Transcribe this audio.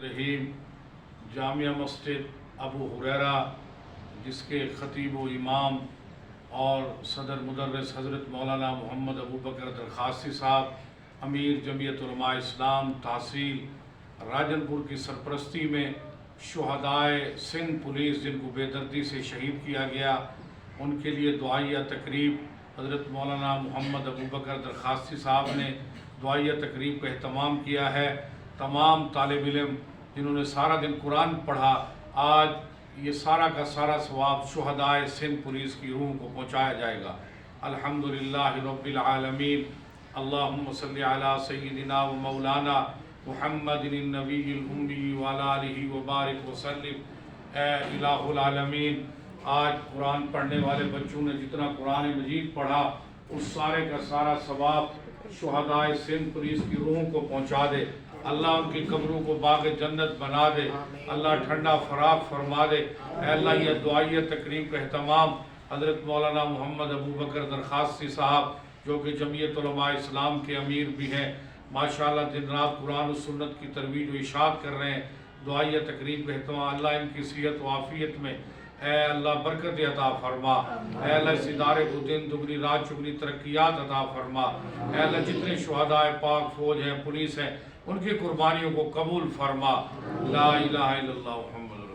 رحیم جامعہ مسجد ابو ہریرہ جس کے خطیب و امام اور صدر مدرس حضرت مولانا محمد ابو بکر درخواستہ صاحب امیر جمعیت علماء اسلام تحصیل راجن پور کی سرپرستی میں شہدائے سندھ پولیس جن کو بے دردی سے شہید کیا گیا ان کے لیے دعائیہ تقریب حضرت مولانا محمد ابو بکر درخواستہ صاحب نے دعائیہ تقریب کا اہتمام کیا ہے۔ تمام طالب علم جنہوں نے سارا دن قرآن پڑھا، آج یہ سارا کا سارا ثواب شہدائے سندھ پولیس کی روح کو پہنچایا جائے گا۔ الحمدللہ رب العالمین، اللہم صلی علی سیدنا و مولانا محمد النبی الامی وعلی آلہ وبارک وسلم۔ اے الہ العالمین، آج قرآن پڑھنے والے بچوں نے جتنا قرآن مجید پڑھا اس سارے کا سارا ثواب شہدائے سندھ پولیس کی روحوں کو پہنچا دے۔ اللہ ان کی قبروں کو باغ جنت بنا دے، اللہ ٹھنڈا فراغ فرما دے۔ اے اللہ یہ دعائیہ تقریب کا اہتمام حضرت مولانا محمد ابو بکر درخواستہ صاحب جو کہ جمعیت علماء اسلام کے امیر بھی ہیں، ماشاءاللہ دن رات قرآن و سنت کی ترویج و اشاعت کر رہے ہیں۔ دعائیہ تقریب کا اہتمام، اللہ ان کی صحت و عافیت میں اے اللہ برکت عطا فرما۔ اے اللہ اس ادارے کو دن دگنی رات چگنی ترقیات عطا فرما۔ اے اللہ جتنے شہدائے پاک فوج ہیں، پولیس ہیں، ان کی قربانیوں کو قبول فرما۔ لا الہ الا اللہ محمد